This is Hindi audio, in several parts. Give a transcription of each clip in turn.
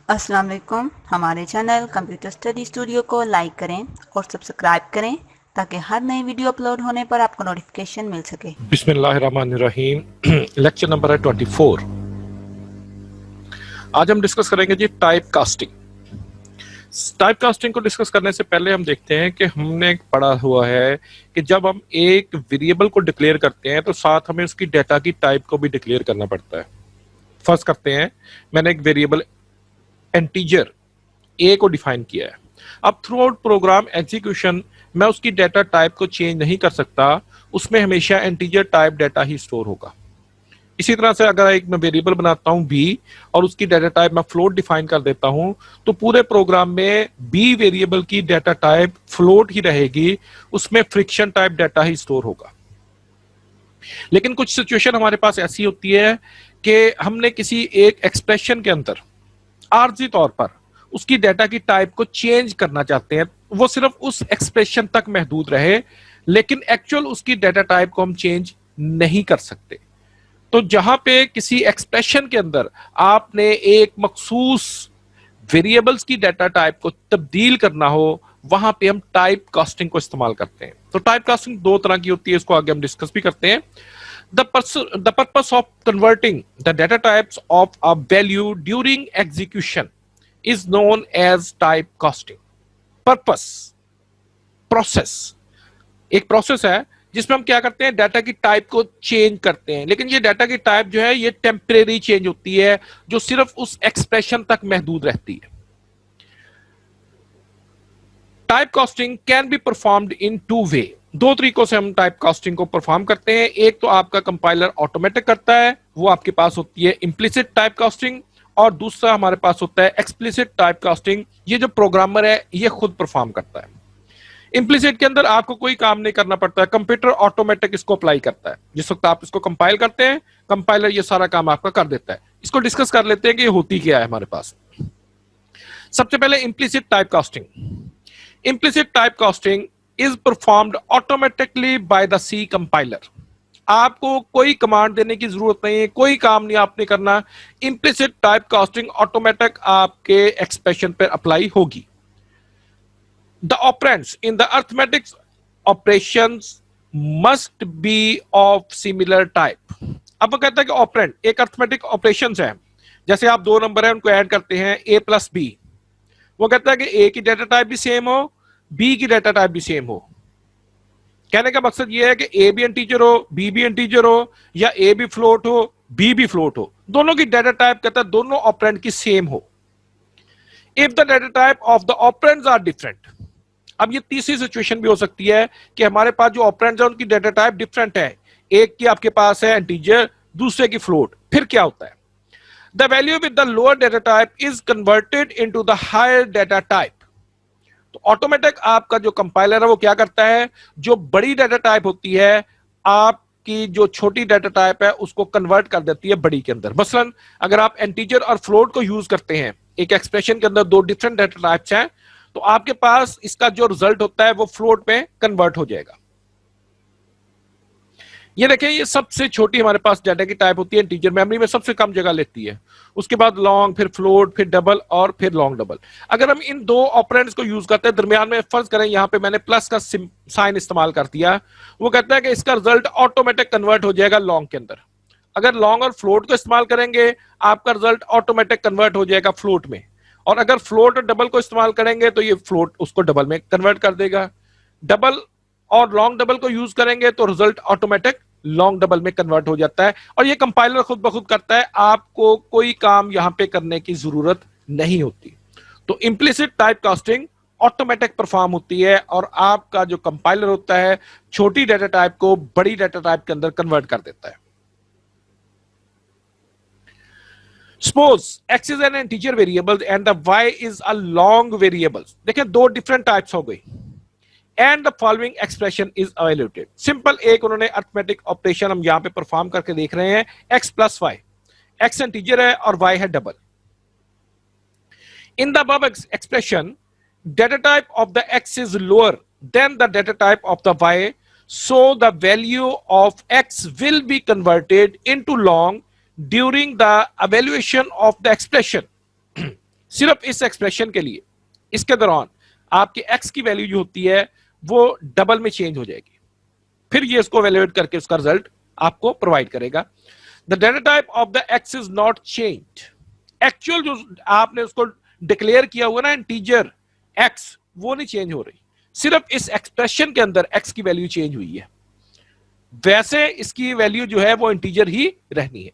अस्सलाम वालेकुम। हमारे चैनल कंप्यूटर स्टडी स्टूडियो को लाइक करें और सब्सक्राइब करें ताकि हर नई वीडियो अपलोड होने पर आपको नोटिफिकेशन मिल सके। बिस्मिल्लाहिर्रहमानिर्रहीम। लेक्चर नंबर है 24। आज हम डिस्कस करेंगे जी टाइप कास्टिंग। टाइप कास्टिंग को डिस्कस करने से पहले हम देखते हैं कि हमने पढ़ा हुआ है कि जब हम एक वेरिएबल को डिक्लेयर करते हैं तो साथ हमें उसकी डाटा की टाइप को भी डिक्लेयर करना पड़ता है। फर्स्ट करते हैं, मैंने एक वेरिएबल इंटीजर ए को डिफाइन किया है। अब थ्रू आउट प्रोग्राम एग्जीक्यूशन मैं उसकी डाटा टाइप को चेंज नहीं कर सकता, उसमें हमेशा इंटीजर टाइप डाटा ही स्टोर होगा। इसी तरह से अगर एक मैं वेरिएबल बनाता हूं बी और उसकी डाटा टाइप मैं फ्लोट डिफाइन कर देता हूं तो पूरे प्रोग्राम में बी वेरिएबल की डाटा टाइप फ्लोट ही रहेगी, उसमें फ्रिक्शन टाइप डाटा ही स्टोर होगा। लेकिन कुछ सिचुएशन हमारे पास ऐसी होती है कि हमने किसी एक एक्सप्रेशन के अंदर आर्जी तौर पर उसकी डाटा की टाइप को चेंज करना चाहते हैं, वो सिर्फ उस एक्सप्रेशन तक महदूद रहे, लेकिन एक्चुअल उसकी डाटा टाइप को हम चेंज नहीं कर सकते। तो जहां पे किसी एक्सप्रेशन के अंदर आपने एक मखसूस वेरिएबल्स की डाटा टाइप को तब्दील करना हो, वहां पे हम टाइप कास्टिंग को इस्तेमाल करते हैं। तो टाइप कास्टिंग दो तरह की होती है, इसको आगे हम डिस्कस भी करते हैं। The purpose of converting the data types of a value during execution is known as type casting. Purpose, process, एक प्रोसेस है जिसमें हम क्या करते हैं, डाटा की टाइप को चेंज करते हैं, लेकिन ये डाटा की टाइप जो है ये टेम्परेरी चेंज होती है, जो सिर्फ उस एक्सप्रेशन तक महदूद रहती है। Type casting can be performed in two way. दो तरीकों से हम टाइप कास्टिंग को परफॉर्म करते हैं। एक तो आपका कंपाइलर ऑटोमेटिक करता है, वो आपके पास होती है इम्प्लिसिट टाइप कास्टिंग, और दूसरा हमारे पास होता है एक्सप्लिसिट टाइप कास्टिंग। ये जो प्रोग्रामर है ये खुद परफॉर्म करता है। इम्प्लिसिट के अंदर आपको कोई काम नहीं करना पड़ता है, कंप्यूटर ऑटोमेटिक इसको अप्लाई करता है। जिस वक्त आप इसको कंपाइल करते हैं कंपाइलर ये सारा काम आपका कर देता है। इसको डिस्कस कर लेते हैं कि ये होती क्या है हमारे पास। सबसे पहले implicit type casting. Implicit typecasting is performed automatically by the C compiler. आपको कोई कमांड देने की जरूरत नहीं है, कोई काम नहीं आपने करना। Implicit typecasting ऑटोमेटिक आपके एक्सप्रेशन पर अप्लाई होगी। The operands in the arithmetic operations must be of similar type. अब वो कहता है कि ऑपरेंड एक अर्थमेटिक ऑपरेशंस है, जैसे आप दो नंबर है उनको ऐड करते हैं a प्लस बी। वो कहता है कि ए की डाटा टाइप भी सेम हो, बी की डाटा टाइप भी सेम हो। कहने का मकसद ये है कि ए भी इंटीजर हो, बी भी इंटीजर हो, या ए भी फ्लोट हो, बी भी फ्लोट हो, दोनों की डाटा टाइप कहता है दोनों ऑपरेंड की सेम हो। If the data type of the operands are different. अब ये तीसरी सिचुएशन भी हो सकती है कि हमारे पास जो ऑपरेंड्स है उनकी डाटा टाइप डिफरेंट है, एक की आपके पास है इंटीजर, दूसरे की फ्लोट। फिर क्या होता है, the value with the lower data type is converted into the higher data type. तो ऑटोमेटिक आपका जो कंपाइलर है वो क्या करता है, जो बड़ी डाटा टाइप होती है आपकी जो छोटी डाटा टाइप है उसको कन्वर्ट कर देती है बड़ी के अंदर। मसलन अगर आप इंटीजर और फ्लोट को यूज करते हैं, एक एक्सप्रेशन के अंदर दो डिफरेंट डाटा टाइप्स हैं, तो आपके पास इसका जो रिजल्ट होता है वो फ्लोट में कन्वर्ट हो जाएगा। ये देखें, ये सबसे छोटी हमारे पास डाटा की टाइप होती है इंटीजर, मेमोरी में सबसे कम जगह लेती है। उसके बाद लॉन्ग, फिर फ्लोट, फिर डबल और फिर लॉन्ग डबल। अगर हम इन दो ऑपरेंड्स को यूज करते हैं, दरमियान में फर्ज करें यहां पे मैंने प्लस का साइन इस्तेमाल कर दिया, वो कहता है कि इसका रिजल्ट ऑटोमेटिक कन्वर्ट हो जाएगा लॉन्ग के अंदर। अगर लॉन्ग और फ्लोट को इस्तेमाल करेंगे आपका रिजल्ट ऑटोमेटिक कन्वर्ट हो जाएगा फ्लोट में, और अगर फ्लोट और डबल को इस्तेमाल करेंगे तो ये फ्लोट उसको डबल में कन्वर्ट कर देगा। डबल और लॉन्ग डबल को यूज करेंगे तो रिजल्ट ऑटोमेटिक लॉन्ग डबल में कन्वर्ट हो जाता है, और ये कंपाइलर खुद ब खुद करता है, आपको कोई काम यहां पे करने की जरूरत नहीं होती। तो implicit type casting automatic perform होती है, और आपका जो कंपाइलर होता है छोटी डाटा टाइप को बड़ी डाटा टाइप के अंदर कन्वर्ट कर देता है। Suppose x is an integer variable and the y is a long variable. देखिए दो डिफरेंट टाइप्स हो गई, and the following expression is evaluated. Simple एक उन्होंने अर्थमेटिक ऑपरेशन हम यहां पे परफॉर्म करके देख रहे हैं, x plus y. x integer है और y है double. In the above expression, data type of the x is lower than the data type of the y, so the value of x will be converted into long during the evaluation of the expression. सिर्फ इस एक्सप्रेशन के लिए इसके दौरान आपकी x की वैल्यू जो होती है वो डबल में चेंज हो जाएगी, फिर ये इसको वैल्यूएट करके उसका रिजल्ट आपको प्रोवाइड करेगा। The data type of the x is not changed. Actual जो आपने उसको डिक्लेयर किया हुआ ना इंटीजर x, वो नहीं चेंज हो रही, सिर्फ इस एक्सप्रेशन के अंदर x की वैल्यू चेंज हुई है, वैसे इसकी वैल्यू जो है वो इंटीजर ही रहनी है।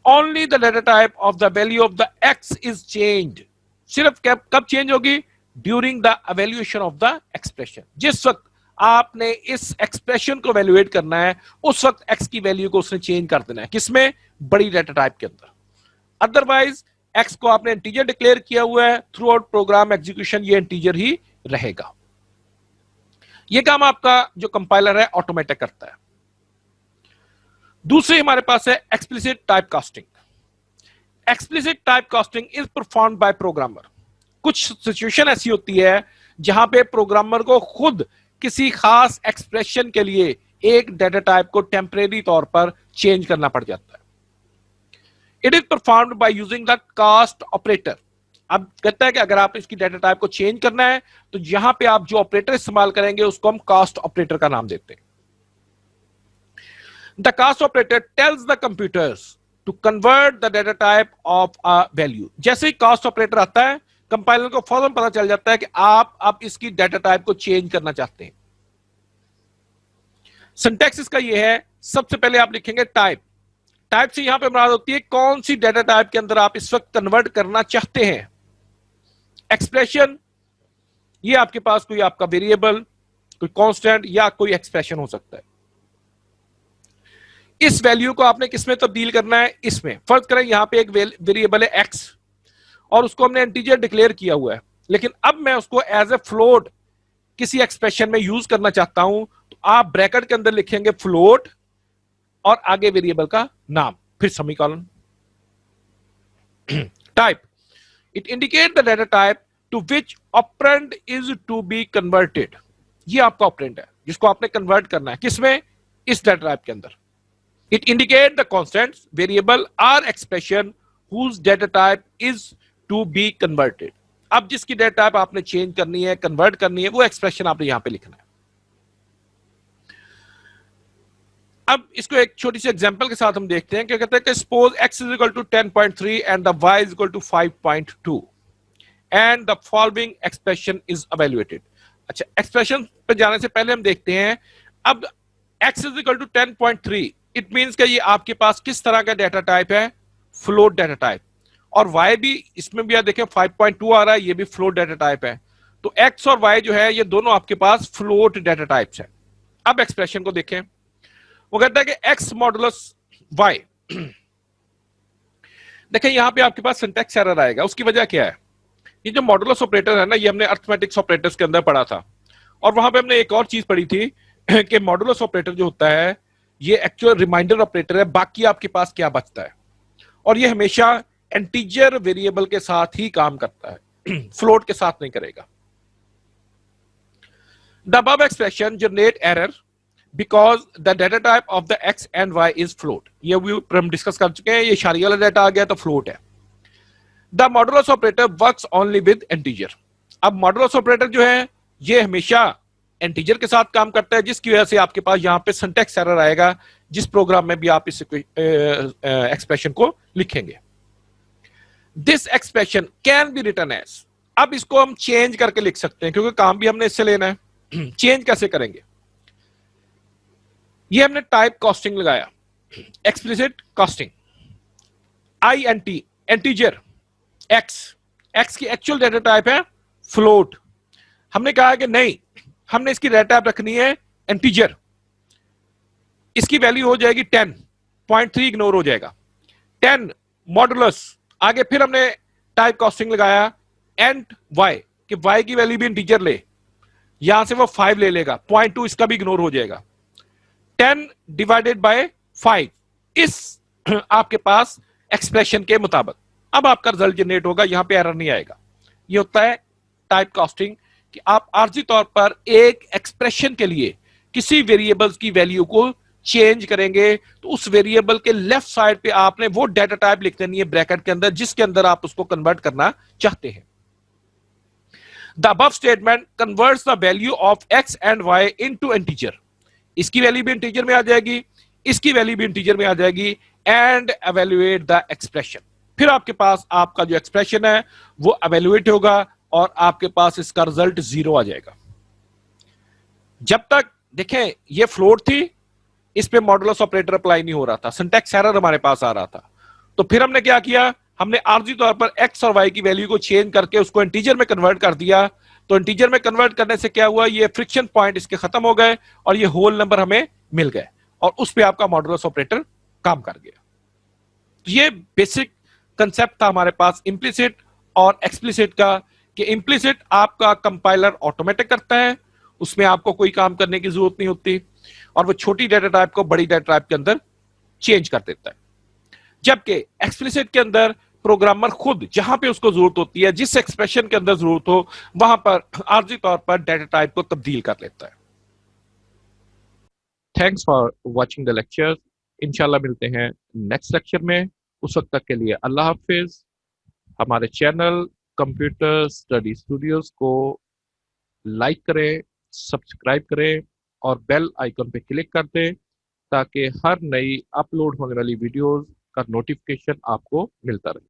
Only the data type of the value of the x is changed. सिर्फ कब चेंज होगी? During the evaluation of the expression. जिस वक्त आपने इस एक्सप्रेशन को वैल्यूएट करना है उस वक्त x की वैल्यू को उसने चेंज कर देना है। किसमें? बड़ी डेटा टाइप के अंदर। अदरवाइज x को आपने इंटीजर डिक्लेयर किया हुआ है, थ्रू आउट प्रोग्राम एग्जीक्यूशन ये इंटीजर ही रहेगा। ये काम आपका जो कंपाइलर है ऑटोमेटिक करता है। दूसरी हमारे पास है explicit type casting. Explicit type casting is performed bye programmer. कुछ सिचुएशन ऐसी होती है जहां पे प्रोग्रामर को खुद किसी खास एक्सप्रेशन के लिए एक डेटा टाइप को टेम्परेरी तौर पर चेंज करना पड़ जाता है। It is performed by using the cast operator. अब कहता है कि अगर आप इसकी डेटा टाइप को चेंज करना है तो यहां पे आप जो ऑपरेटर इस्तेमाल करेंगे उसको हम कास्ट ऑपरेटर का नाम देते हैं। The cast operator tells the computers to convert the data type of a value. जैसे ही कास्ट ऑपरेटर आता है कंपाइलर को फौरन पता चल जाता है कि आप अब इसकी डेटा टाइप को चेंज करना चाहते हैं। सिंटैक्स इसका ये है, सबसे पहले आप लिखेंगे टाइप। टाइप से यहां पे मुराद होती है कौन सी डेटा टाइप के अंदर आप इस वक्त कन्वर्ट करना चाहते हैं। एक्सप्रेशन, ये आपके पास कोई आपका वेरिएबल, कोई कांस्टेंट या कोई एक्सप्रेशन हो सकता है। इस वैल्यू को आपने किसमें तब्दील करना है? इसमें। फर्ज करें यहां पे एक वेरिएबल है x और उसको हमने इंटीजर डिक्लेयर किया हुआ है, लेकिन अब मैं उसको एज ए फ्लोट किसी एक्सप्रेशन में यूज करना चाहता हूं, तो आप ब्रैकेट के अंदर लिखेंगे फ्लोट और आगे वेरिएबल का नाम, फिर semicolon. Type, it indicate the data type to which operand is to be converted. ये आपका ऑपरेंड है जिसको आपने कन्वर्ट करना है। किसमें? इस डेटा टाइप के अंदर। It indicate the constants, variable or expression whose data type is to be converted. अब जिसकी डेटा टाइप आपने चेंज करनी है, कन्वर्ट करनी है, वो एक्सप्रेशन आपने यहां पे लिखना है। अब इसको एक छोटी सी एग्जांपल के साथ हम देखते हैं। क्या कहते हैं कि suppose x is equal to 10.3 and the y is equal to 5.2 and the following expression is evaluated. अच्छा, एक्सप्रेशन पे जाने से पहले हम देखते हैं, अब x is equal to 10.3, it means कि ये आपके पास किस तरह का डेटा टाइप है? Float data type. और y भी, इसमें भी आप देखें 5.2 आ रहा है, ये भी फ्लोट डेटा टाइप है। तो x और y जो है ये दोनों आपके पास फ्लोट डेटा टाइप्स हैं। अब एक्सप्रेशन को देखें, वो कहता है कि x मॉडुलस y। देखें यहां पे आपके पास सिंटैक्स एरर आएगा। उसकी वजह क्या है? ये जो मॉडुलस ऑपरेटर है ना, ये हमने अरिथमेटिक्स ऑपरेटर्स के अंदर पढ़ा था, और वहां पे हमने एक और चीज पढ़ी थी कि मॉडुलस ऑपरेटर जो होता है ये एक्चुअल रिमाइंडर ऑपरेटर है, बाकी आपके पास क्या बचता है, और ये हमेशा इंटीजर वेरिएबल के साथ ही काम करता है, फ्लोट के साथ नहीं करेगा। The above expression generate error because the data type of the x and y is float. ये भी हम डिस्कस कर चुके हैं, ये इशारे वाला डेटा आ गया तो फ्लोट है। The modulus operator works only with integer. अब मॉडुलस ऑपरेटर जो है ये हमेशा इंटीजर के साथ काम करता है, जिसकी वजह से आपके पास यहां पे सिंटैक्स एरर आएगा जिस प्रोग्राम में भी आप इस एक्सप्रेशन को लिखेंगे। This expression can be written as. अब इसको हम चेंज करके लिख सकते हैं क्योंकि काम भी हमने इससे लेना है। चेंज कैसे करेंगे? ये हमने टाइप कास्टिंग लगाया, explicit casting, INT integer, x की एक्चुअल डेटा टाइप है फ्लोट। हमने कहा कि नहीं, हमने इसकी डेटा टाइप रखनी है इंटीजर, इसकी वैल्यू हो जाएगी 10.3, इग्नोर हो जाएगा 10 मॉडुलस। आगे फिर हमने टाइप कास्टिंग लगाया एंड y, कि y की वैल्यू भी इंटीजर ले, यहां से वो 5 ले लेगा, 0.2 इसका भी इग्नोर हो जाएगा, 10 डिवाइडेड बाय 5 इस आपके पास एक्सप्रेशन के मुताबिक अब आपका रिजल्ट जनरेट होगा, यहां पे एरर नहीं आएगा। ये होता है टाइप कास्टिंग, कि आप आर्जी तौर पर एक एक्सप्रेशन के लिए किसी वेरिएबल्स की वैल्यू को चेंज करेंगे तो उस वेरिएबल के लेफ्ट साइड पे आपने वो डेटा टाइप लिख देनी है ब्रैकेट के अंदर जिसके अंदर आप उसको कन्वर्ट करना चाहते हैं। The above statement converts the value of x and y into integer. इसकी वैल्यू भी इंटीजर में आ जाएगी, इसकी वैल्यू भी इंटीजर में आ जाएगी। And evaluate the expression. फिर आपके पास आपका जो एक्सप्रेशन है वो एवेल्युएट होगा और आपके पास इसका रिजल्ट 0 आ जाएगा। जब तक देखें ये फ्लोट थी, इस पे मॉडुलस ऑपरेटर अप्लाई नहीं हो रहा था, सिंटैक्स एरर हमारे पास आ रहा था। तो फिर हमने क्या किया, हमने आर्जी तौर पर एक्स और वाई की वैल्यू को चेंज करके उसको इंटीजर में कन्वर्ट कर दिया। तो इंटीजर में कन्वर्ट करने से क्या हुआ, ये फ्रिक्शन पॉइंट इसके खत्म हो गए और ये होल नंबर हमें मिल गए और उस पर आपका मॉडुलस ऑपरेटर काम कर गया। तो ये बेसिक कंसेप्ट था हमारे पास इम्प्लिसिट और एक्सप्लिसिट का, कि इम्प्लिसिट आपका कंपाइलर ऑटोमेटिक करता है, उसमें आपको कोई काम करने की जरूरत नहीं होती और वो छोटी डेटा टाइप को बड़ी डेटा टाइप के अंदर चेंज कर देता है। जबकि एक्सप्लिसिट के अंदर प्रोग्रामर खुद जहां पे उसको जरूरत होती है, जिस एक्सप्रेशन के अंदर जरूरत हो, वहां पर आर्जी तौर पर डेटा टाइप को तब्दील कर लेता है। Thanks for watching the lecture. इंशाल्लाह मिलते हैं नेक्स्ट लेक्चर में। उस वक्त तक के लिए अल्लाह हाफिज। हमारे चैनल कंप्यूटर स्टडी स्टूडियोज को लाइक करें, सब्सक्राइब करें और बेल आइकन पे क्लिक कर दें ताकि हर नई अपलोड होने वाली वीडियोस का नोटिफिकेशन आपको मिलता रहे।